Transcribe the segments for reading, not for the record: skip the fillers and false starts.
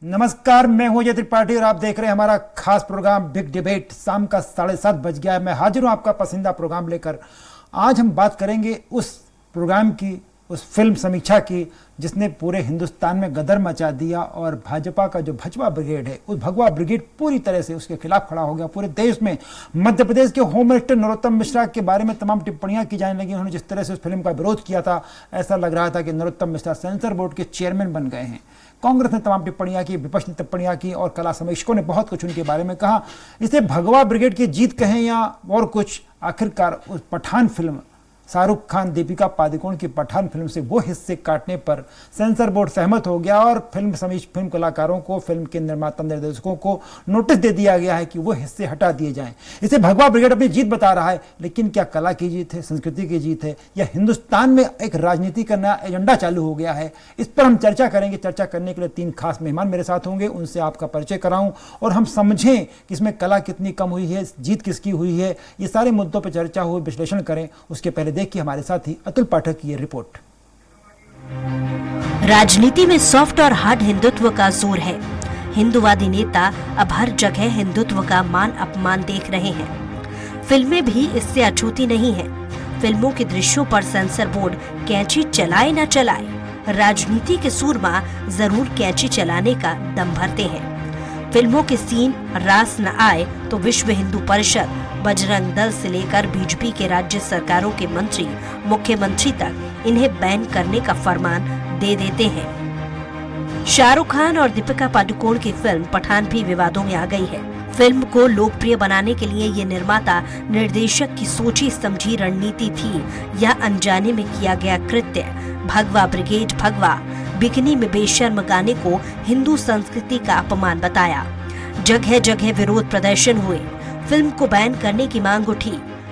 नमस्कार, मैं हूं अजय त्रिपाठी और आप देख रहे हैं हमारा खास प्रोग्राम बिग डिबेट। शाम का 7:30 बज गया है। मैं हाजिर हूं आपका पसंदीदा प्रोग्राम लेकर। आज हम बात करेंगे उस प्रोग्राम की, उस फिल्म समीक्षा की जिसने पूरे हिंदुस्तान में गदर मचा दिया और भाजपा का जो भगवा ब्रिगेड है, उस भगवा ब्रिगेड पूरी तरह से उसके खिलाफ खड़ा हो गया। पूरे देश में मध्य प्रदेश के होम मिनिस्टर नरोत्तम मिश्रा के बारे में तमाम टिप्पणियां की जाने लगी। उन्होंने जिस तरह से उस फिल्म का विरोध किया था, ऐसा लग रहा था कि नरोत्तम मिश्रा सेंसर बोर्ड के चेयरमैन बन गए हैं। कांग्रेस ने तमाम टिप्पणियां की, विपक्ष ने टिप्पणियां की और कला समीक्षकों ने बहुत कुछ उनके बारे में कहा। इसे भगवा ब्रिगेड की जीत कहें या और कुछ, आखिरकार उस पठान फिल्म, शाहरुख खान दीपिका पादुकोण की पठान फिल्म से वो हिस्से काटने पर सेंसर बोर्ड सहमत हो गया और फिल्म कलाकारों को, फिल्म के निर्माता निर्देशकों को नोटिस दे दिया गया है कि वो हिस्से हटा दिए जाएं। इसे भगवा ब्रिगेड अपनी जीत बता रहा है, लेकिन क्या कला की जीत है, संस्कृति की जीत है, या हिंदुस्तान में एक राजनीति का नया एजेंडा चालू हो गया है? इस पर हम चर्चा करेंगे। चर्चा करने के लिए 3 खास मेहमान मेरे साथ होंगे, उनसे आपका परिचय कराऊं और हम समझें कि इसमें कला कितनी कम हुई है, जीत किसकी हुई है। ये सारे मुद्दों पर चर्चा हो, विश्लेषण करें। उसके पहले देखिए हमारे साथ ही अतुल पाठक की ये रिपोर्ट। राजनीति में सॉफ्ट और हार्ड हिंदुत्व का जोर है। हिंदुवादी नेता अब हर जगह हिंदुत्व का मान अपमान देख रहे हैं। फिल्में भी इससे अछूती नहीं है। फिल्मों के दृश्यों पर सेंसर बोर्ड कैंची चलाए न चलाए, राजनीति के सूरमा जरूर कैंची चलाने का दम भरते हैं। फिल्मों के सीन रास न आए तो विश्व हिंदू परिषद, बजरंग दल से लेकर बीजेपी के राज्य सरकारों के मंत्री, मुख्यमंत्री तक इन्हें बैन करने का फरमान दे देते हैं। शाहरुख खान और दीपिका पादुकोण की फिल्म पठान भी विवादों में आ गई है। फिल्म को लोकप्रिय बनाने के लिए ये निर्माता निर्देशक की सोची समझी रणनीति थी या अनजाने में किया गया कृत्य? भगवा ब्रिगेड भगवा बिकनी में बेशर्म गाने को हिंदू संस्कृति का अपमान बताया। जगह जगह विरोध प्रदर्शन हुए। फिल्म को बैन करने की मांग उठी।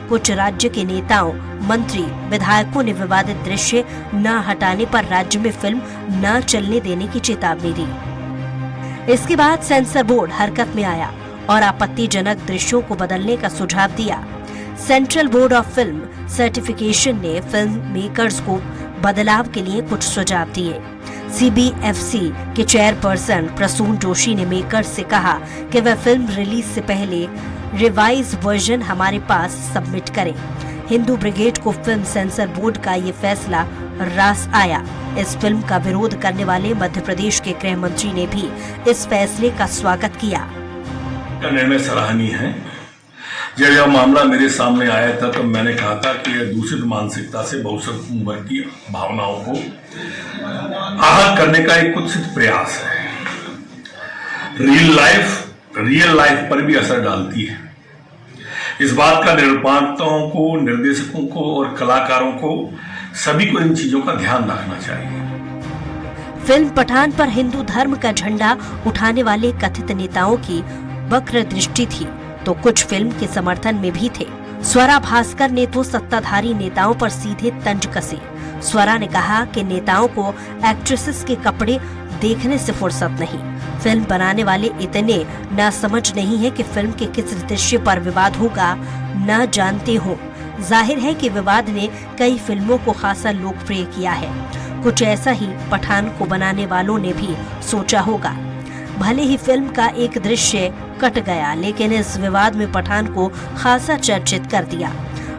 कुछ राज्य के नेताओं, मंत्री, विधायकों ने विवादित दृश्य न हटाने पर राज्य में फिल्म न चलने देने की चेतावनी दी। इसके बाद सेंसर बोर्ड हरकत में आया और आपत्तिजनक दृश्यों को बदलने का सुझाव दिया। Central board of film certification ने फिल्म मेकर्स को बदलाव के लिए कुछ सुझाव दिए। CBFC के चेयरपर्सन प्रसून जोशी ने मेकर्स से कहा कि वह फिल्म रिलीज से पहले रिवाइज वर्जन हमारे पास सबमिट करें। हिंदू ब्रिगेड को फिल्म सेंसर बोर्ड का ये फैसला रास आया। इस फिल्म का विरोध करने वाले मध्य प्रदेश के गृह मंत्री ने भी इस फैसले का स्वागत किया। निर्णय सराहनीय है। जब यह मामला मेरे सामने आया था तो मैंने कहा था कि यह दूषित मानसिकता से बहुसंख्यक वर्गीय भावनाओं को आहत करने का एक कुत्सित प्रयास है। रियल लाइफ पर भी असर डालती है। इस बात का निर्माताओं को, निर्देशकों को और कलाकारों को, सभी को इन चीजों का ध्यान रखना चाहिए। फिल्म पठान पर हिंदू धर्म का झंडा उठाने वाले कथित नेताओं की वक्र दृष्टि थी तो कुछ फिल्म के समर्थन में भी थे। स्वरा भास्कर ने तो सत्ताधारी नेताओं पर सीधे तंज कसे। स्वरा ने कहा कि नेताओं को एक्ट्रेसेस के कपड़े देखने से फुर्सत नहीं। फिल्म बनाने वाले इतने नासमझ नहीं है कि फिल्म के किस दृश्य पर विवाद होगा न जानते हो। जाहिर है कि विवाद ने कई फिल्मों को खासा लोकप्रिय किया है। कुछ ऐसा ही पठान को बनाने वालों ने भी सोचा होगा। भले ही फिल्म का एक दृश्य कट गया, लेकिन इस विवाद में पठान को खासा चर्चित कर दिया।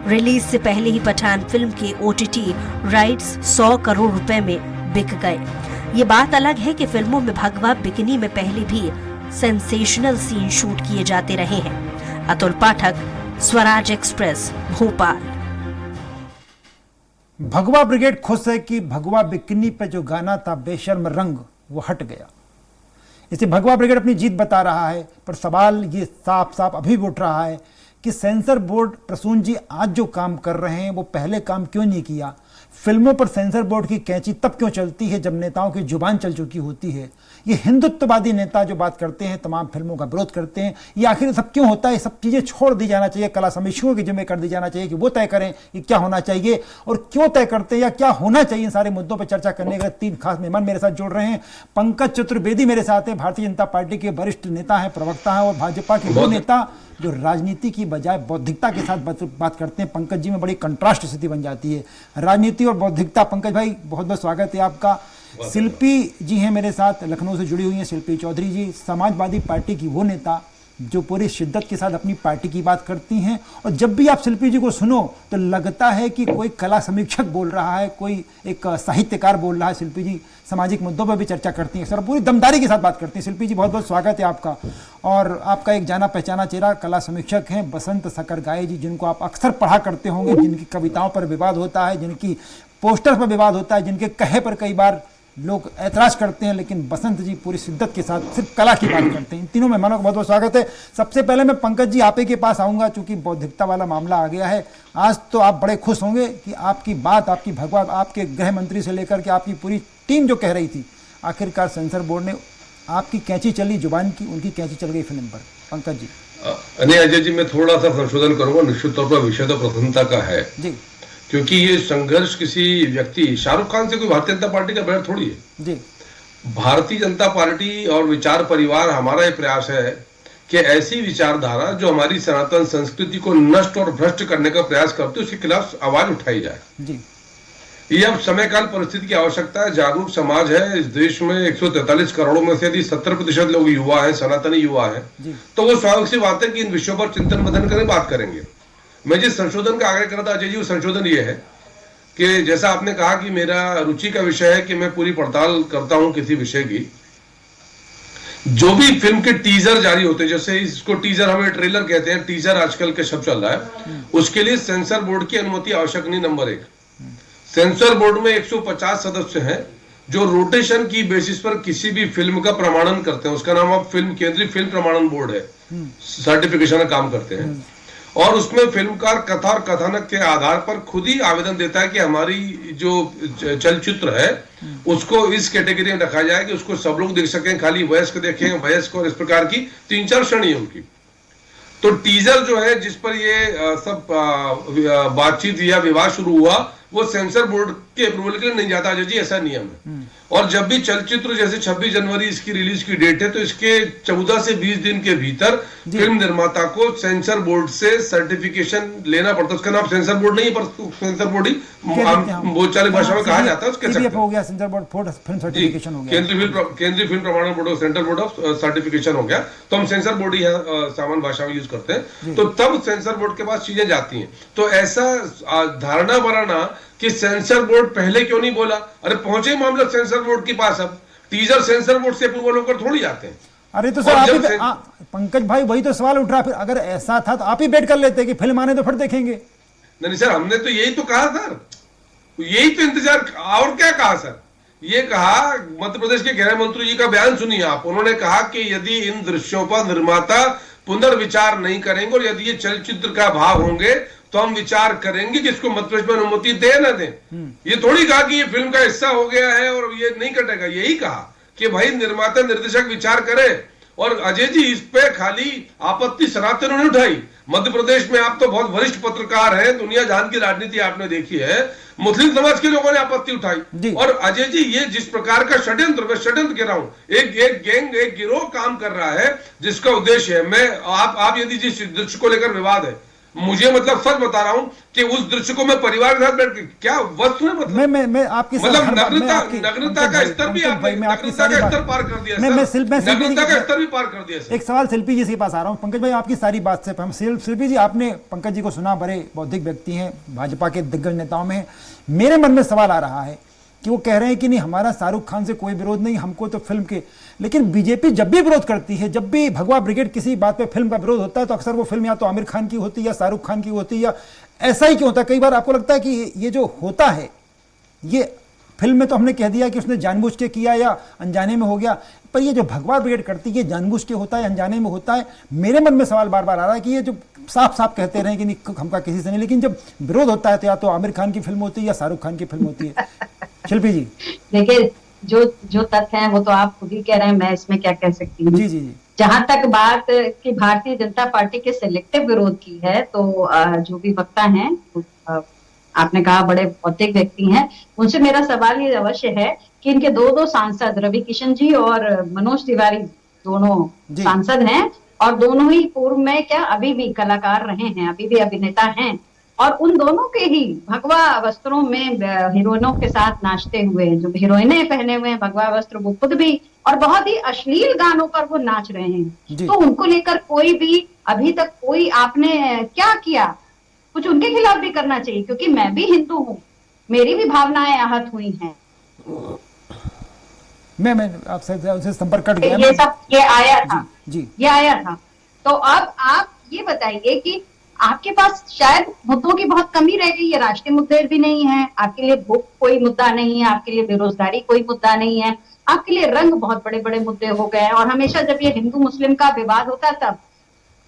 रिलीज से पहले ही पठान फिल्म के OTT राइट्स 100 करोड़ रुपए में बिक गए। ये बात अलग है कि फिल्मों में भगवा बिकनी में पहले भी सेंसेशनल सीन शूट किए जाते रहे हैं। अतुल पाठक, स्वराज एक्सप्रेस, भोपाल। भगवा ब्रिगेड खुश है कि भगवा बिकनी पे जो गाना था बेशर्म रंग, वो हट गया। इसे भगवा ब्रिगेड अपनी जीत बता रहा है। पर सवाल ये साफ साफ अभी भी उठ रहा है कि सेंसर बोर्ड, प्रसून जी आज जो काम कर रहे हैं वो पहले काम क्यों नहीं किया? फिल्मों पर सेंसर बोर्ड की कैंची तब क्यों चलती है जब नेताओं की जुबान चल चुकी होती है? ये हिंदुत्ववादी नेता जो बात करते हैं, तमाम फिल्मों का विरोध करते हैं, ये आखिर सब क्यों होता है? सब चीज़ें छोड़ दी जाना चाहिए, कला समीक्षकों के जिम्मे कर दी जाना चाहिए कि वो तय करें कि क्या होना चाहिए और क्यों तय करते हैं या क्या होना चाहिए। इन सारे मुद्दों पर चर्चा करने के 3 खास मेहमान मेरे साथ जुड़ रहे हैं। पंकज चतुर्वेदी मेरे साथ हैं, भारतीय जनता पार्टी के वरिष्ठ नेता हैं, प्रवक्ता हैं और भाजपा के वो नेता जो राजनीति की बजाय बौद्धिकता के साथ बात करते हैं। पंकज जी में बड़ी कंट्रास्ट स्थिति बन जाती है, राजनीति और बौद्धिकता। पंकज भाई, बहुत बहुत स्वागत है आपका। शिल्पी जी हैं मेरे साथ, लखनऊ से जुड़ी हुई हैं शिल्पी चौधरी जी, समाजवादी पार्टी की वो नेता जो पूरी शिद्दत के साथ अपनी पार्टी की बात करती हैं। और जब भी आप शिल्पी जी को सुनो तो लगता है कि कोई कला समीक्षक बोल रहा है, कोई एक साहित्यकार बोल रहा है। शिल्पी जी सामाजिक मुद्दों पर भी चर्चा करती हैं, सर पूरी दमदारी के साथ बात करती हैं। शिल्पी जी बहुत बहुत स्वागत है आपका। और आपका एक जाना पहचाना चेहरा कला समीक्षक हैं बसंत सकरगाय जी, जिनको आप अक्सर पढ़ा करते होंगे, जिनकी कविताओं पर विवाद होता है, जिनकी पोस्टर पर विवाद होता है, जिनके कहे पर कई बार लोग ऐतराज करते हैं, लेकिन बसंत जी पूरी शिद्दत के साथ सिर्फ कला की बात करते हैं। इन तीनों मेहमानों का बहुत बहुत स्वागत है। सबसे पहले मैं पंकज जी आप ही के पास आऊँगा, चूँकि बौद्धिकता वाला मामला आ गया है। आज तो आप बड़े खुश होंगे कि आपकी बात, आपकी भगवा, आपके गृह मंत्री से लेकर के आपकी पूरी टीम जो कह रही थी, आखिरकार सेंसर बोर्ड ने आपकी कैंची चली जुबान की, उनकी कैंची चल गई फिल्म पर। पंकज जी। नहीं अजय जी, मैं थोड़ा सा संशोधन करूंगा। निश्चित तौर पर विषय तो प्रसन्नता का है जी, क्योंकि ये संघर्ष किसी व्यक्ति, शाहरुख खान से कोई भारतीय जनता पार्टी का बैर थोड़ी है जी। भारतीय जनता पार्टी और विचार परिवार हमारा ये प्रयास है कि ऐसी विचारधारा जो हमारी सनातन संस्कृति को नष्ट और भ्रष्ट करने का प्रयास करती है, उसके खिलाफ आवाज उठाई जाए जी। ये अब समय काल परिस्थिति की आवश्यकता है। जागरूक समाज है इस देश में, 143 करोड़ में से यदि 70% लोग युवा हैं, सनातनी युवा हैं, तो वो स्वाभाविक सी बात है कि इन विषयों पर चिंतन मंथन करें, बात करेंगे। मैं जिस संशोधन का आग्रह कर रहा था अजय जी, वो संशोधन ये है कि जैसा आपने कहा कि मेरा रुचि का विषय है कि मैं पूरी पड़ताल करता हूं किसी विषय की। जो भी फिल्म के टीजर जारी होते हैं, जैसे इसको टीजर हमें ट्रेलर कहते हैं, टीजर आजकल के शब्द चल रहा है, उसके लिए सेंसर बोर्ड की अनुमति आवश्यक नहीं। नंबर 1, सेंसर बोर्ड में 150 सदस्य हैं जो रोटेशन की बेसिस पर किसी भी फिल्म का प्रमाणन करते हैं। उसका नाम अब केंद्रीय फिल्म प्रमाणन बोर्ड है, सर्टिफिकेशन का काम करते हैं। और उसमें फिल्मकार कथा और कथानक के आधार पर खुद ही आवेदन देता है कि हमारी जो चलचित्र है उसको इस कैटेगरी में रखा जाए कि उसको सब लोग देख सकें, खाली वयस्क देखें, वयस्क, और इस प्रकार की 3-4 श्रेणी है उनकी। तो टीजर जो है जिस पर ये सब बातचीत या विवाद शुरू हुआ, वो सेंसर बोर्ड के अप्रूवल के लिए नहीं जाता जी, ऐसा नियम है। और जब भी चलचित्र, जैसे 26 जनवरी इसकी रिलीज की डेट है, तो इसके 14 से 20 दिन के भीतर फिल्म निर्माता को सेंसर बोर्ड से सर्टिफिकेशन लेना पड़ता है। उसका नाम सेंसर बोर्ड नहीं, पर सेंसर बोर्ड ही बोलचाली भाषा में कहा जाता है। उसके हो गया सेंसर बोर्ड फिल्म सर्टिफिकेशन हो गया, केंद्रीय फिल्म प्रमाणन board, central board of certification हो गया, तो हम सेंसर बोर्ड ही सामान्य भाषा में यूज करते हैं। तो तब सेंसर बोर्ड के पास चीजें जाती हैं। तो ऐसा धारणा बनाना कि सेंसर बोर्ड पहले क्यों नहीं बोला, अरे पहुंचे मामला सेंसर बोर्ड के पास, अब टीजर सेंसर बोर्ड से अप्रूवल होकर थोड़ी जाते हैं। अरे तो सर आप पंकज भाई वही तो सवाल उठ रहा, फिर अगर ऐसा था तो आप ही वेट कर लेते कि फिल्म आने तो फिर देखेंगे। नहीं सर, हमने तो यही तो कहा सर, यही तो इंतजार, और क्या कहा सर, ये कहा मध्य प्रदेश के गृह मंत्री जी का बयान सुनिए आप। उन्होंने कहा कि यदि इन दृश्यों पर निर्माता पुनर्विचार नहीं करेंगे और यदि ये चलचित्र का भाग होंगे तो हम विचार करेंगे कि इसको मध्य प्रदेश में अनुमति दे ना दें। ये थोड़ी कहा कि ये फिल्म का हिस्सा हो गया है और ये नहीं कटेगा, यही कहा कि भाई निर्माता निर्देशक विचार करे। और अजय जी, इस पे खाली आपत्ति सनातनों ने उठाई। मध्य प्रदेश में आप तो बहुत वरिष्ठ पत्रकार हैं, दुनिया जान की राजनीति आपने देखी है, मुस्लिम समाज के लोगों ने आपत्ति उठाई। और अजय जी, ये जिस प्रकार का षड्यंत्र, मैं षड्यंत्र कह रहा हूं, एक गैंग, एक गिरोह काम कर रहा है जिसका उद्देश्य है, मैं आप यदि जिस दृश्य को लेकर विवाद है, मुझे मतलब सच बता रहा हूं कि उस दृश्य को मैं परिवार के साथ बैठ के, क्या वस्तु है, मतलब मैं आपकी मतलब नग्नता का स्तर भी आपने, नग्नता का स्तर पार कर दिया, नग्नता का स्तर भी पार कर दिया। एक सवाल शिल्पी जी से पास आ रहा हूं। पंकज भाई आपकी सारी बात से हम, शिल्पी जी आपने पंकज जी को सुना, बड़े बौद्धिक व्यक्ति हैं, भाजपा के दिग्गज नेताओं में। मेरे मन में सवाल आ रहा है कि वो कह रहे हैं कि नहीं हमारा शाहरुख खान से कोई विरोध नहीं, हमको तो फिल्म के, लेकिन बीजेपी जब भी विरोध करती है, जब भी भगवा ब्रिगेड किसी बात पे फिल्म का विरोध होता है, तो अक्सर वो फिल्म या तो आमिर खान की होती है या शाहरुख खान की होती है, या ऐसा ही क्यों होता है? कई बार आपको लगता है कि ये जो होता है, ये फिल्म में तो हमने कह दिया कि उसने जानबूझ के किया या अनजाने में हो गया, पर ये जो भगवा ब्रिगेड करती है जानबूझ के होता है, अनजाने में होता है। मेरे मन में सवाल बार बार आ रहा है कि ये जो साफ साफ कहते रहे कि नहीं हमका किसी से नहीं, लेकिन जब विरोध होता है तो या तो आमिर खान की फिल्म होती है या शाहरुख खान की फिल्म होती है। शिल्पी जी देखिए, जो तथ्य हैं वो तो आप खुद ही कह रहे हैं, मैं इसमें क्या कह सकती हूँ। जी जी जी। जहां तक बात कि भारतीय जनता पार्टी के सिलेक्टिव विरोध की है, तो जो भी वक्ता हैं, आपने कहा बड़े बौद्धिक व्यक्ति हैं, उनसे मेरा सवाल ये अवश्य है कि इनके दो सांसद रवि किशन जी और मनोज तिवारी दोनों सांसद हैं, और दोनों ही पूर्व में क्या अभी भी कलाकार रहे हैं, अभी भी अभिनेता हैं। और उन दोनों के ही भगवा वस्त्रों में हीरोइनों के साथ नाचते हुए, जो हीरोइनें पहने हुए हैं भगवा वस्त्र, वो खुद भी, और बहुत ही अश्लील गानों पर वो नाच रहे हैं। तो उनको लेकर कोई भी अभी तक कोई आपने क्या किया, कुछ उनके खिलाफ भी करना चाहिए, क्योंकि मैं भी हिंदू हूँ, मेरी भी भावनाएं आहत हुई हैं। मैं आपसे उनसे संपर्क कट गया। ये आया था जी, ये आया था। तो अब आप ये बताइए कि आपके पास शायद मुद्दों की बहुत कमी रह गई है, राष्ट्रीय मुद्दे भी नहीं है आपके लिए, भूख कोई मुद्दा नहीं है आपके लिए, बेरोजगारी कोई मुद्दा नहीं है आपके लिए, रंग बहुत बड़े बड़े मुद्दे हो गए हैं। और हमेशा जब ये हिंदू मुस्लिम का विवाद होता है तब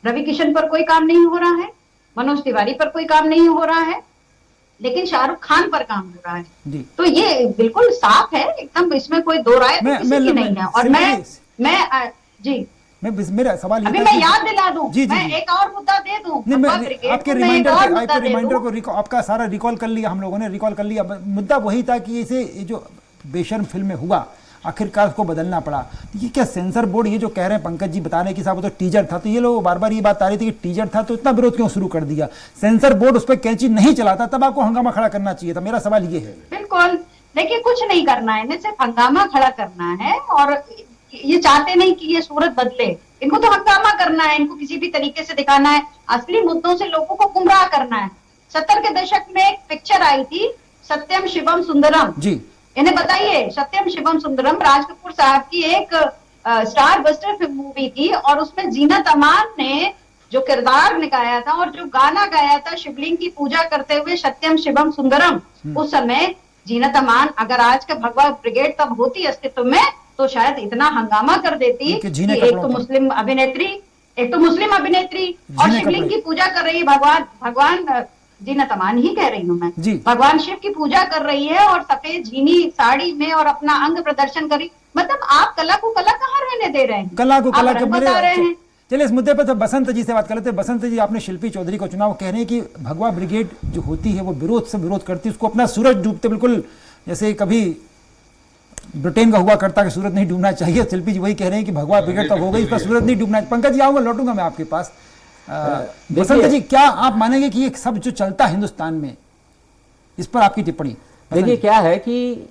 रवि किशन पर कोई काम नहीं हो रहा है, मनोज तिवारी पर कोई काम नहीं हो रहा है, लेकिन शाहरुख खान पर काम हो रहा है। तो ये बिल्कुल साफ है एकदम, इसमें कोई दो राय किसी की नहीं है। और मेरा सवाल अभी मैं याद दिला दूं, मैं एक और मुद्दा दे दूं, आपके रिमाइंडर को आपका सारा रिकॉल कर लिया, हम लोगों ने रिकॉल कर लिया। मुद्दा वही था कि इसे जो बेशर्म फिल्म में हुआ आखिरकार उसको बदलना पड़ा। ये क्या सेंसर बोर्ड, ये जो कह रहे हैं पंकज जी बता रहे हैं कि साहब वो तो टीजर था, तो ये लोग बार बार ये बात आ रही थी कि टीजर था तो इतना विरोध क्यों शुरू कर दिया? सेंसर बोर्ड उस पर कैंची नहीं चलाता तब आपको हंगामा खड़ा करना चाहिए था। मेरा सवाल ये है। बिल्कुल, देखिए कुछ नहीं करना है, इन्हें सिर्फ हंगामा खड़ा करना है। और ये चाहते नहीं कि ये सूरत बदले, इनको तो हंगामा करना है, इनको किसी भी तरीके से दिखाना है, असली मुद्दों से लोगों को गुमराह करना है। 70 के दशक में एक पिक्चर आई थी सत्यम शिवम सुंदरम जी, इन्हें बताइए, सत्यम शिवम सुंदरम राज कपूर साहब की एक स्टार बस्टर फिल्म मूवी थी, और उसमें जीनत अमान ने जो किरदार निभाया था और जो गाना गाया था शिवलिंग की पूजा करते हुए सत्यम शिवम सुंदरम, उस समय जीनत अमान, अगर आज का भगवा ब्रिगेड तब होती अस्तित्व में तो शायद इतना हंगामा कर देती कि एक तो मुस्लिम अभिनेत्री और शिवलिंग की पूजा कर रही है, भगवान जीनत अमान ही कह रही हूँ मैं, भगवान शिव की पूजा कर रही है और सफेद झीनी साड़ी में और अपना अंग प्रदर्शन कर रही। मतलब आप कला को कला कहाँ रहने दे रहे हैं? कला को कला बता रहे हैं। चलिए इस मुद्दे पर तो बसंत जी से बात कर लेते हैं। बसंत जी, आपने शिल्पी चौधरी को चुना, वो कह रहे हैं कि भगवा ब्रिगेड जो होती है वो विरोध से विरोध करती है, उसको अपना सूरज डूबते बिल्कुल जैसे कभी ब्रिटेन का हुआ करता कि सूरज नहीं डूबना चाहिए। शिल्पी जी वही कह रहे हैं कि भगवा ब्रिगेड तब हो गई, इस पर सूरज नहीं डूबना। पंकज जी आऊंगा, लौटूंगा मैं आपके पास। बसंत जी, क्या आप मानेंगे कि ये सब जो चलता है हिंदुस्तान में, इस पर आपकी टिप्पणी? देखिए क्या है कि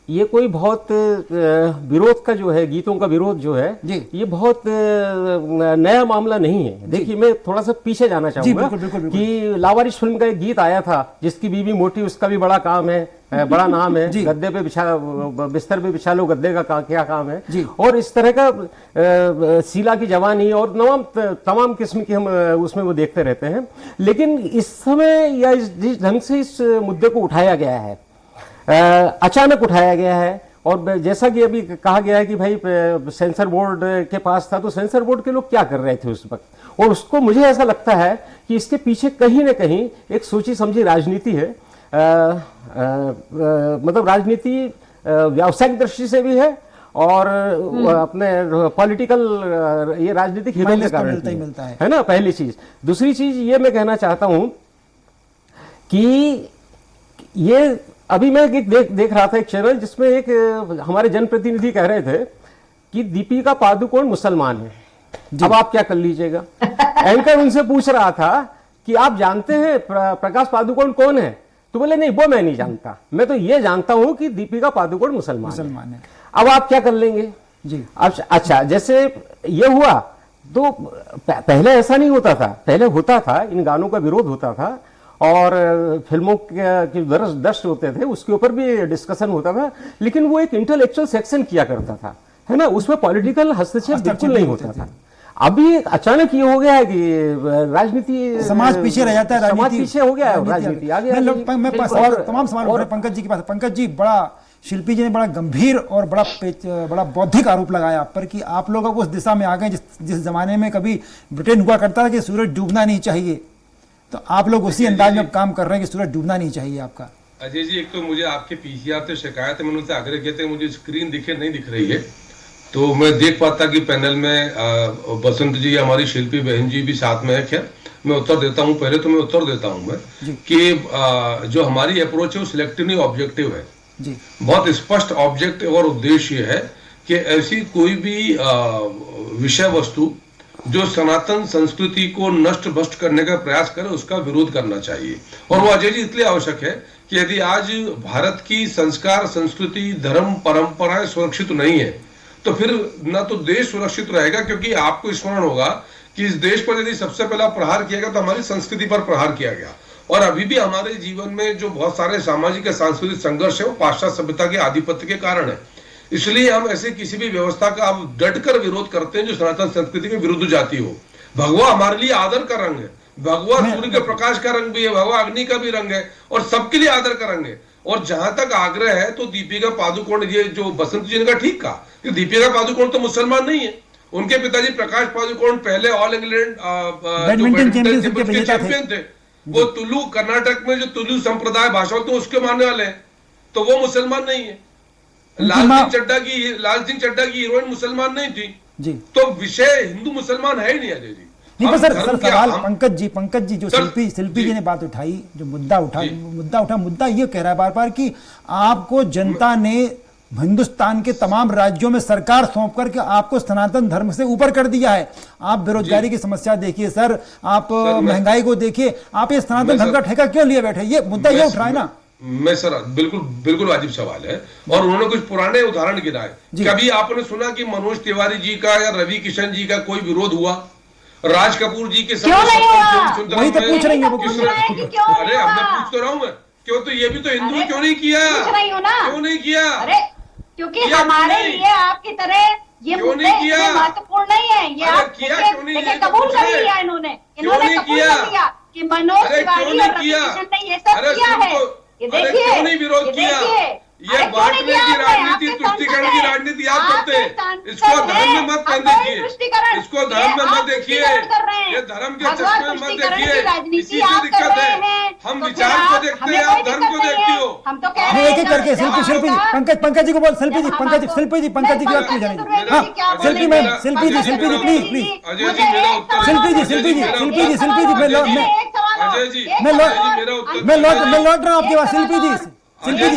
ये कोई बहुत विरोध का जो है, गीतों का विरोध जो है, ये बहुत नया मामला नहीं है। देखिए मैं थोड़ा सा पीछे जाना चाहूंगा कि लावारिस फिल्म का एक गीत आया था, जिसकी बीवी मोटी उसका भी बड़ा काम है, बड़ा नाम है, गद्दे पे बिस्तर पे बिछा लो गद्दे का क्या काम है, और इस तरह का शीला की जवानी और तमाम किस्म की हम उसमें वो देखते रहते हैं। लेकिन इस समय या जिस ढंग से इस मुद्दे को उठाया गया है, अचानक उठाया गया है, और जैसा कि अभी कहा गया है कि भाई सेंसर बोर्ड के पास था, तो सेंसर बोर्ड के लोग क्या कर रहे थे उस वक्त, और उसको मुझे ऐसा लगता है कि इसके पीछे कहीं ना कहीं एक सोची समझी राजनीति है। मतलब राजनीति व्यावसायिक दृष्टि से भी है और अपने पॉलिटिकल ये राजनीतिक हितों के कारण है ना, पहली चीज। दूसरी चीज ये मैं कहना चाहता हूं कि ये अभी मैं देख रहा था एक चैनल जिसमें एक हमारे जनप्रतिनिधि कह रहे थे कि दीपिका पादुकोण मुसलमान है। अब आप क्या कर लीजिएगा? एंकर उनसे पूछ रहा था कि आप जानते हैं प्रकाश पादुकोण कौन है? तो बोले नहीं, वो मैं नहीं जानता, मैं तो ये जानता हूं कि दीपिका पादुकोण मुसलमान है। अब आप क्या कर लेंगे जी? अच्छा, जैसे ये हुआ तो पहले ऐसा नहीं होता था, पहले होता था, इन गानों का विरोध होता था और फिल्मों के दर्श होते थे, उसके ऊपर भी डिस्कशन होता था, लेकिन वो एक इंटेलेक्चुअल सेक्शन किया करता था, है ना, उसमें पॉलिटिकल हस्तक्षेप बिल्कुल नहीं होता था। अभी अचानक ये हो गया है कि राजनीति, समाज पीछे रह जाता है, समाज पीछे हो गया है, राजनीति आ गया। मैं तमाम सवाल पंकज जी के पास। पंकज जी, बड़ा शिल्पी जी ने बड़ा गंभीर और बड़ा बौद्धिक आरोप लगाया आप पर कि आप लोग उस दिशा में आ गए जिस जमाने में कभी ब्रिटेन हुआ करता था कि सूरज डूबना नहीं चाहिए, तो आप लोग उसी अंदाज में काम कर रहे हैं कि सूरज डूबना नहीं चाहिए आपका। अजय जी, एक तो मुझे आपके पीसीआर से शिकायत है, मैंने उनसे आग्रह किया था, मुझे स्क्रीन नहीं दिख रही है, तो मैं देख पाता कि पैनल में बसंत जी, हमारी शिल्पी बहन जी भी साथ में है। खैर मैं उत्तर देता हूं, पहले तो मैं उत्तर देता हूं मैं कि जो हमारी अप्रोच है वो सिलेक्टिव नहीं ऑब्जेक्टिव है जी। बहुत स्पष्ट ऑब्जेक्टिव और उद्देश्य है कि ऐसी कोई भी विषय वस्तु जो सनातन संस्कृति को नष्ट भ्रष्ट करने का प्रयास करे उसका विरोध करना चाहिए। और वो अजय जी इसलिए आवश्यक है कि यदि आज भारत की संस्कार, संस्कृति, धर्म, परंपराएं सुरक्षित नहीं है तो फिर ना तो देश सुरक्षित रहेगा, क्योंकि आपको स्मरण होगा कि इस देश पर यदि सबसे पहला प्रहार किया गया तो हमारी संस्कृति पर प्रहार किया गया। और अभी भी हमारे जीवन में जो बहुत सारे सामाजिक या सांस्कृतिक संघर्ष है वो पाश्चात्य सभ्यता के आधिपत्य के कारण है। इसलिए हम ऐसे किसी भी व्यवस्था का अब डटकर विरोध करते हैं जो सनातन संस्कृति के विरुद्ध जाती हो। भगवा हमारे लिए आदर का रंग है, भगवा सूर्य के प्रकाश का रंग भी है, भगवा अग्नि का भी रंग है और सबके लिए आदर का रंग है। और जहां तक आग्रह है तो दीपिका पादुकोण, ये जो बसंत जी ने कहा ठीक कहा कि दीपिका पादुकोण तो मुसलमान नहीं है। उनके पिताजी प्रकाश पादुकोण पहले ऑल इंग्लैंड बैडमिंटन के चैंपियन थे। वो तुलु, कर्नाटक में जो तुलु संप्रदाय भाषा होती है उसके मानने वाले हैं, तो वो मुसलमान नहीं है। लाल सिंह चड्ढा की हीरोइन मुसलमान नहीं थी जी। तो विषय हिंदू मुसलमान है ही नहीं अजय जी। नहीं पर सर सवाल पंकज जी जो शिल्पी जी ने बात उठाई, जो मुद्दा मुद्दा ये कह रहा है बार बार कि आपको जनता ने हिंदुस्तान के तमाम राज्यों में सरकार सौंप करके आपको सनातन धर्म से ऊपर कर दिया है। आप बेरोजगारी की समस्या देखिए सर, आप महंगाई को देखिए, आप ये सनातन धर्म का ठेका क्यों लिए बैठे? ये मुद्दा ये उठ रहा है ना। मैं सर बिल्कुल वाजिब सवाल है। और उन्होंने कुछ पुराने उदाहरण गिनाए। कभी आपने सुना कि मनोज तिवारी जी का या रवि किशन जी का कोई विरोध हुआ? राज कपूर जी के वही तो पूछ रही है वो। अरे अब मैं पूछ तो रहा हूँ, क्यों? तो ये भी तो हिंदू क्यों नहीं किया? क्यों नहीं किया? अरे क्योंकि हमारे लिए आपकी तरह ये मुद्दे महत्वपूर्ण नहीं है। ये आप कबूल कर लिया इन्होंने कबूल कर लिया कि मनोज तिवारी और रवि किशन ने ये सब किया है। ये देखिए, क्यों नहीं विरोध किया? ये बांटने की राजनीति, तुष्टीकरण की राजनीति आप करते हैं। इसको धर्म में मत देखिए, इसको धर्म में मत देखिए, ये धर्म के चश्मे में मत देखिए। इसी से दिक्कत है। हम विचार को देखते हैं, आप धर्म को देखती हो। हम तो कह रहे हैं एक एक करके शिल्पी जी, पंकज जी को बोल, शिल्पी जी की बात क्यों जानेंगे? हाँ शिल्पी मैम, शिल्पी जी प्लीज अजय जी मेरा उत्तर, शिल्पी जी अजय जी मैं लौट रहा हूँ आपके पास। शिल्पी जी पंकज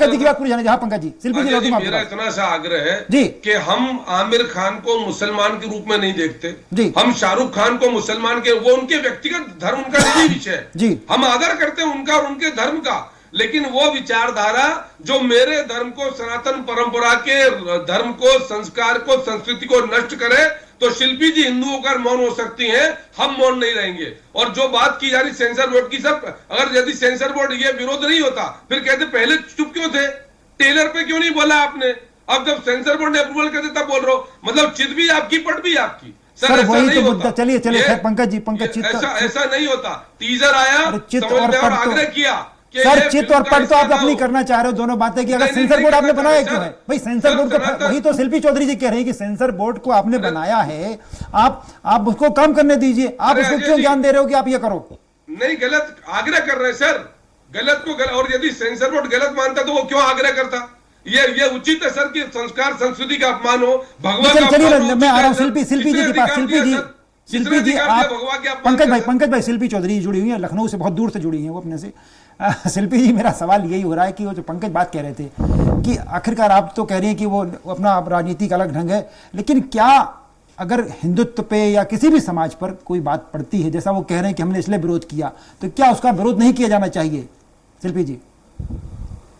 जी की बात पूरी जाने। जहाँ पंकज जी, शिल्पी जी मेरा इतना सा आग्रह है जी कि हम आमिर खान को मुसलमान के रूप में नहीं देखते जी। हम शाहरुख खान को मुसलमान के, वो उनके व्यक्तिगत धर्म, उनका निजी विषय है जी। हम आदर करते हैं उनका और उनके धर्म का, लेकिन वो विचारधारा जो मेरे धर्म को, सनातन परंपरा के धर्म को, संस्कार को, संस्कृति को नष्ट करे, तो शिल्पी जी हिंदू होकर मौन हो सकती हैं, हम मौन नहीं रहेंगे। और जो बात की जा रही सेंसर बोर्ड की, सब अगर यदि सेंसर बोर्ड ये विरोध नहीं होता फिर कहते पहले चुप क्यों थे? टेलर पे क्यों नहीं बोला आपने? अब जब सेंसर बोर्ड ने अप्रूवल कर दिया तब बोल रहे हो, मतलब चित भी आपकी पट भी आपकी। सर ऐसा नहीं होता। चलिए पंकज ऐसा नहीं होता। टीजर आया, आग्रह किया सर, चित और पट तो आप अपनी करना चाह रहे हो दोनों बातें कि अगर सेंसर बोर्ड आपने बनाया क्यों है भाई? सेंसर बोर्ड को, वही तो शिल्पी चौधरी जी कह रहे हैं कि सेंसर बोर्ड को आपने बनाया है, आप उसको काम करने दीजिए। आप उसको क्यों ज्ञान दे रहे हो कि आप ये करो? नहीं, गलत आग्रह कर रहे हैं सर, गलत को गलत। और यदि सेंसर बोर्ड गलत मानता तो वो क्यों आग्रह करता? ये उचित है सर कि संस्कार संस्कृति का अपमान हो, भगवान का। चलिए मैं आ रहा हूँ शिल्पी जी के पास। शिल्पी जी आप, पंकज भाई शिल्पी चौधरी जुड़ी हुई है, लखनऊ से बहुत दूर से जुड़ी हैं वो अपने से। शिल्पी जी मेरा सवाल यही हो रहा है कि वो जो पंकज बात कह रहे थे कि आखिरकार आप तो कह रही हैं कि वो अपना राजनीति का अलग ढंग है, लेकिन क्या अगर हिंदुत्व पे या किसी भी समाज पर कोई बात पड़ती है, जैसा वो कह रहे हैं कि हमने इसलिए विरोध किया, तो क्या उसका विरोध नहीं किया जाना चाहिए? शिल्पी जी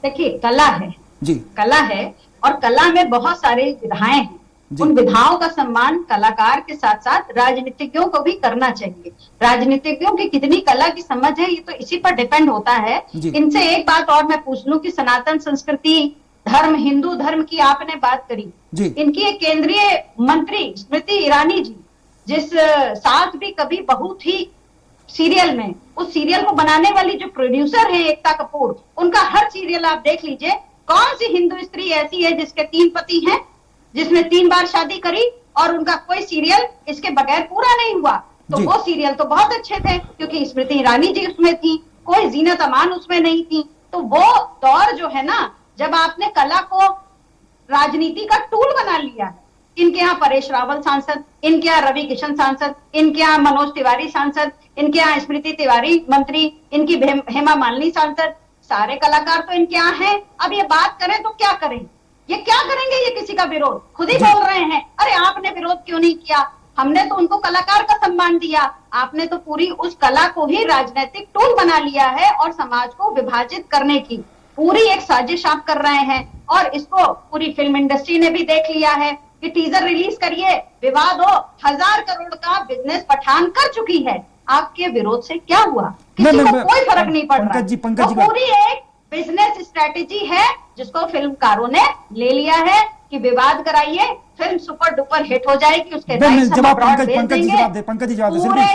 देखिए, कला है जी, कला है और कला में बहुत सारे विधाएं हैं। उन विधाओं का सम्मान कलाकार के साथ साथ राजनीतिज्ञों को भी करना चाहिए। राजनीतिज्ञों की कितनी कला की समझ है ये तो इसी पर डिपेंड होता है। इनसे एक बात और मैं पूछ लूं कि सनातन संस्कृति, धर्म, हिंदू धर्म की आपने बात करी, इनकी एक केंद्रीय मंत्री स्मृति ईरानी जी, जिस साथ भी कभी बहू थी सीरियल में, उस सीरियल को बनाने वाली जो प्रोड्यूसर है एकता कपूर, उनका हर सीरियल आप देख लीजिए, कौन सी हिंदू स्त्री ऐसी है जिसके 3 पति हैं, जिसने 3 बार शादी करी और उनका कोई सीरियल इसके बगैर पूरा नहीं हुआ? तो वो सीरियल तो बहुत अच्छे थे क्योंकि स्मृति ईरानी जी उसमें थी, कोई जीनत अमान उसमें नहीं थी। तो वो दौर जो है ना, जब आपने कला को राजनीति का टूल बना लिया है। इनके यहाँ परेश रावल सांसद, इनके यहाँ रवि किशन सांसद, इनके यहाँ मनोज तिवारी सांसद, इनके यहाँ स्मृति तिवारी मंत्री, इनकी हेमा मालिनी सांसद, सारे कलाकार तो इनके यहाँ हैं। अब ये बात करें तो क्या करें? ये क्या करेंगे, ये किसी का विरोध? खुद ही बोल रहे हैं अरे आपने विरोध क्यों नहीं किया, हमने तो उनको कलाकार का सम्मान दिया, आपने तो पूरी उस कला को ही राजनीतिक टूल बना लिया है और समाज को विभाजित करने की पूरी एक साजिश आप कर रहे हैं। और इसको पूरी फिल्म इंडस्ट्री ने भी देख लिया है कि टीजर रिलीज करिए, विवाद हो, 1000 करोड़ का बिजनेस पठान कर चुकी है, आपके विरोध से क्या हुआ? किसी को कोई फर्क नहीं पड़ रहा। तो पूरी एक बिजनेस स्ट्रेटेजी है जिसको फिल्मकारों ने ले लिया है कि विवाद कराइए, फिल्म सुपर डुपर हिट हो जाएगी, उसके पूरे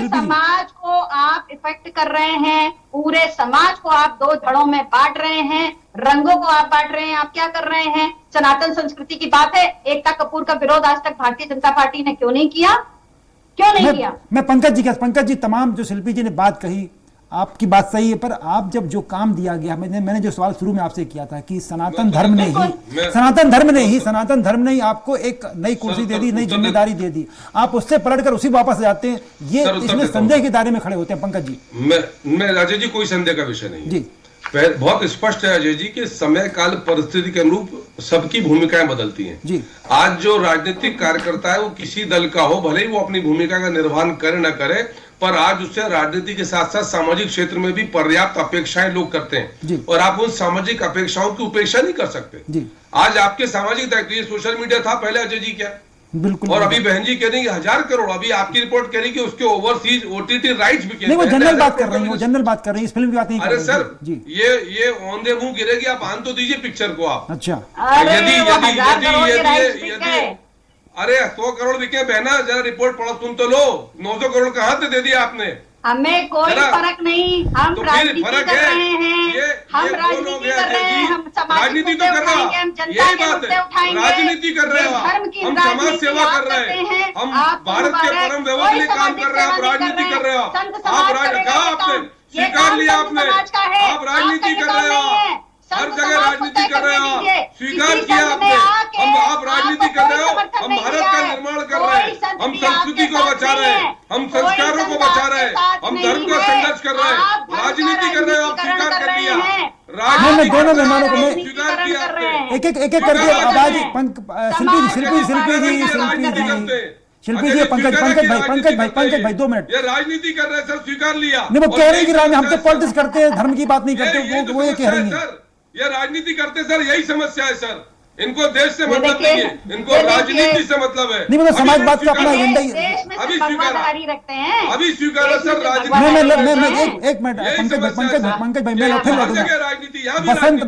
समाज को आप इफेक्ट कर रहे हैं, पूरे समाज को आप दो धड़ों में बांट रहे हैं, रंगों को आप बांट रहे हैं। आप क्या कर रहे हैं? सनातन संस्कृति की बात है, एकता कपूर का विरोध आज तक भारतीय जनता पार्टी ने क्यों नहीं किया? क्यों नहीं किया? मैं पंकज जी तमाम जो शिल्पी जी ने बात कही आपकी बात सही है, पर आप जब जो काम दिया गया, मैंने जो सवाल शुरू में आपसे किया था कि सनातन धर्म ने ही आपको एक नई कुर्सी दे दी, नई जिम्मेदारी दे दी, आप उससे पलटकर उसी वापस जाते हैं, ये इसमें संदेह के दायरे में खड़े होते हैं। पंकज जी, मैं अजय जी कोई संदेह का विषय नहीं जी, बहुत स्पष्ट है अजय जी कि समय काल परिस्थिति के अनुरूप सबकी भूमिकाएं बदलती हैं जी। आज जो राजनीतिक कार्यकर्ता है वो किसी दल का हो, भले ही वो अपनी भूमिका का निर्वहन करे न करे, पर आज उससे राजनीति के साथ साथ सामाजिक क्षेत्र में भी पर्याप्त अपेक्षाएं लोग करते हैं और आप उन सामाजिक अपेक्षाओं की उपेक्षा नहीं कर सकते जी। आज आपके सामाजिक दायित्व, ये सोशल मीडिया था पहले अजय जी, क्या बिल्कुल, और अभी बहन जी कह रही है 1000 करोड़, अभी आपकी रिपोर्ट कह रही कि उसके ओवरसीज OTT राइट्स भी नहीं, वो जनरल बात कर रही है, वो जनरल बात कर रही है, इस फिल्म की बात नहीं कर रही। अरे सर ये ऑन द मूव गिरेगी, आप आन तो दीजिए पिक्चर को आप। अच्छा, यदि अरे 100 करोड़ बिके बहना, जरा रिपोर्ट पढ़ो, तुम तो लो 900 करोड़ कहाँ से दे दिया आपने? हमें कोई फर्क नहीं, हम तो राजनीति कर रहे हैं, हम राजनीति कर रहे हैं, हम सामाजिक मुद्दे उठाएंगे, हम जनता के मुद्दे उठाएंगे, राजनीति कर रहे हैं, धर्म की हम समाज सेवा कर रहे हैं, हम भारत के परम वैभव के लिए काम कर रहे हैं, आप राजनीति कर रहे हो, आपने स्वीकार लिया, आपने आप राजनीति कर रहे हो, हर जगह राजनीति कर रहे हो, स्वीकार किया आपने, आप राजनीति कर रहे हो, हम भारत का निर्माण कर रहे हैं, हम संस्कृति को बचा रहे हैं, हम संस्कारों को बचा रहे हैं, हम धर्म का संघर्ष कर रहे हैं, राजनीति कर रहे हो, आप स्वीकार कर लिया, राजनीति दोनों मेहमानों को स्वीकार किया आपने, एक करके आवाज शिल्पी जी पंकज भाई 2 मिनट। ये राजनीति कर रहे हैं सर, स्वीकार लिया। नहीं, वो कह रहे हैं कि हम तो पॉलिटिक्स करते हैं, धर्म की बात नहीं करते, वो ये कह रही है। ये राजनीति करते सर, यही समस्या है सर, इनको देश से मतलब नहीं है, इनको राजनीति से मतलब है। नहीं, मतलब समाजवाद का अपना एजेंडा ही अभी रखते हैं, अभी स्वीकार सर राजनीति। एक मिनट पंकज भाई, मैं फिर लौटूंगा।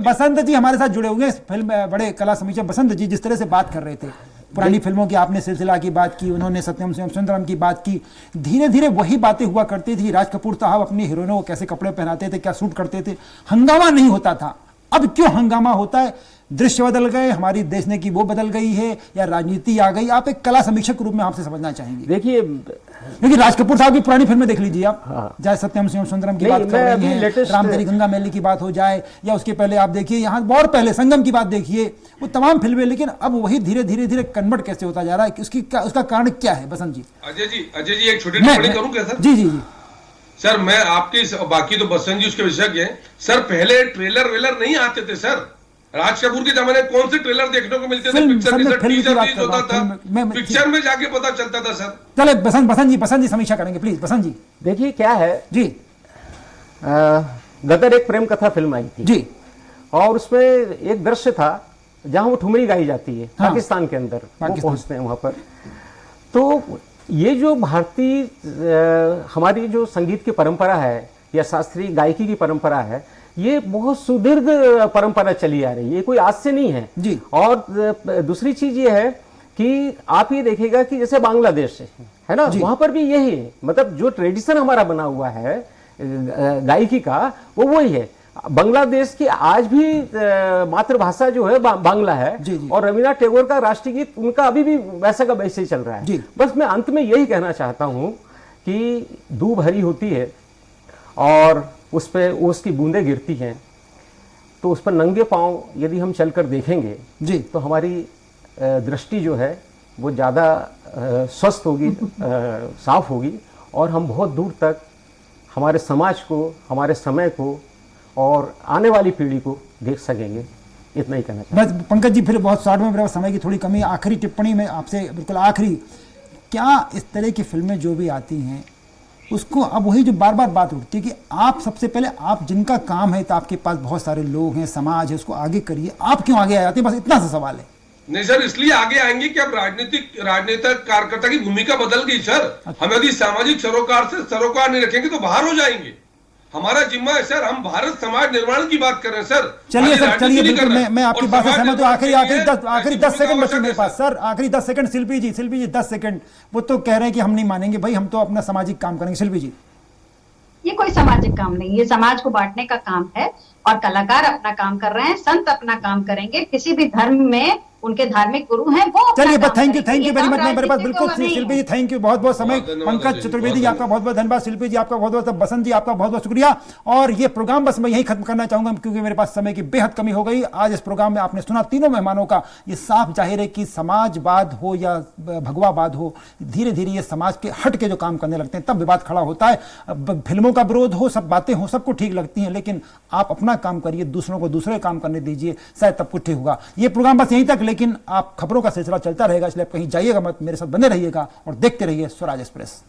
बसंत जी हमारे साथ जुड़े हुए हैं, फिल्म बड़े कला समीक्षक। बसंत जी, जिस तरह से बात कर रहे थे पुरानी फिल्मों की, आपने सिलसिला की बात की, उन्होंने सत्यम सुंदरम की बात की, धीरे धीरे वही बातें हुआ करती थी। राज कपूर साहब अपनी हीरोइनों को कैसे कपड़े पहनाते थे, क्या सूट करते थे, हंगामा नहीं होता था। अब क्यों हंगामा होता है? दृश्य बदल गए, हमारी देखने की वो बदल गई है, या राजनीति आ गई? आप एक कला समीक्षक के रूप में आपसे समझना चाहेंगे। देखिए, क्योंकि राज कपूर साहब की पुरानी फिल्में देख लीजिए आप, चाहे सत्यम सुंदरम की बात कर रही हैं, राम तेरी गंगा मैली की बात हो जाए, या उसके पहले आप देखिए यहाँ बहुत पहले संगम की बात देखिए, वो तमाम फिल्में। लेकिन अब वही धीरे धीरे कन्वर्ट कैसे होता जा रहा है, उसका कारण क्या है? बसंत जी। अजय जी एक छोटी टिप्पणी करूं क्या सर? जी सर, मैं आपके, बाकी तो बसंत जी उसके विशेषज्ञ हैं सर। पहले ट्रेलर वेलर नहीं आते थे सर, राज कपूर के जमाने कौन से ट्रेलर देखने को मिलते थे? पिक्चर होता था, पिक्चर में जाके पता चलता था सर। चले बसंत जी समीक्षा करेंगे प्लीज। बसंत जी, देखिए क्या है जी, गदर एक प्रेम कथा फिल्म आई थी जी, और उसमें एक दृश्य था जहां वो ठुमरी गाई जाती है, पाकिस्तान के अंदर वो पहुंचते हैं वहां पर। तो ये जो भारतीय हमारी जो संगीत की परंपरा है या शास्त्रीय गायकी की परंपरा है, ये बहुत सुदीर्घ परंपरा चली आ रही है, ये कोई आज से नहीं है जी। और दूसरी चीज ये है कि आप ये देखिएगा कि जैसे बांग्लादेश है ना, वहां पर भी यही है, मतलब जो ट्रेडिशन हमारा बना हुआ है गायकी का, वो वही है। बांग्लादेश की आज भी मातृभाषा जो है बांग्ला है जी। और रविन्द्रनाथ टैगोर का राष्ट्रीय गीत उनका अभी भी वैसा का वैसे ही चल रहा है। बस मैं अंत में यही कहना चाहता हूं कि दूब हरी होती है और उस पर ओस की बूंदें गिरती हैं, तो उस पर नंगे पांव यदि हम चलकर देखेंगे जी, तो हमारी दृष्टि जो है वो ज़्यादा स्वस्थ होगी, साफ होगी, और हम बहुत दूर तक हमारे समाज को, हमारे समय को और आने वाली पीढ़ी को देख सकेंगे। इतना ही कहना चाहता हूं। बस पंकज जी, फिर बहुत शॉर्ट में, मेरे पास समय की थोड़ी कमी, आखिरी टिप्पणी में आपसे बिल्कुल आखिरी, क्या इस तरह की फिल्में जो भी आती हैं उसको अब वही जो बार बार बात उठती है कि आप सबसे पहले, आप जिनका काम है, तो आपके पास बहुत सारे लोग हैं, समाज है, उसको आगे करिए, आप क्यों आगे आ जाते हैं? बस इतना सा सवाल है। नहीं सर, इसलिए आगे आएंगे कि अब राजनीतिक कार्यकर्ता की भूमिका बदल गई सर। हम यदि सामाजिक सरोकार नहीं रखेंगे तो बाहर हो जाएंगे। हमारा जिम्मा है सर, हम भारत समाज निर्माण की बात कर रहे हैं सर। चलिए सर, चलिए बिल्कुल, मैं आपकी बात से सहमत हूं। आखिरी 10 सेकंड बचे मेरे पास सर, आखिरी 10 सेकंड। शिल्पी जी 10 सेकंड। वो तो कह रहे हैं कि हम नहीं मानेंगे भाई, हम तो अपना सामाजिक काम करेंगे। शिल्पी जी, ये कोई सामाजिक काम नहीं, ये समाज को बांटने का काम है और कलाकार अपना काम कर रहे हैं, संत अपना काम करेंगे। किसी भी धर्म में उनके धार्मिक गुरु हैं, वो चलिए बस थैंक यू वेरी मच। मेरे पास बिल्कुल शिल्पी जी, थैंक यू, बहुत बहुत समय। पंकज चतुर्वेदी जी आपका बहुत बहुत धन्यवाद, शिल्पी जी आपका बहुत बहुत, बसंत जी आपका बहुत बहुत शुक्रिया। और ये प्रोग्राम बस मैं यही खत्म करना चाहूंगा क्योंकि मेरे पास समय की बेहद कमी हो गई। आज इस प्रोग्राम में आपने सुना तीनों मेहमानों का, ये साफ जाहिर है कि समाजवाद हो या भगवावाद हो, धीरे धीरे ये समाज के हट के जो काम करने लगते हैं तब विवाद खड़ा होता है। फिल्मों का विरोध हो, सब बातें हो, सबको ठीक लगती हैं, लेकिन आप अपना काम करिए, दूसरों को दूसरे काम करने दीजिए, शायद तब कुछ ठीक होगा। ये प्रोग्राम बस यहीं तक, लेकिन आप खबरों का सिलसिला चलता रहेगा, इसलिए आप कहीं जाइएगा मत, मेरे साथ बने रहिएगा और देखते रहिए स्वराज एक्सप्रेस।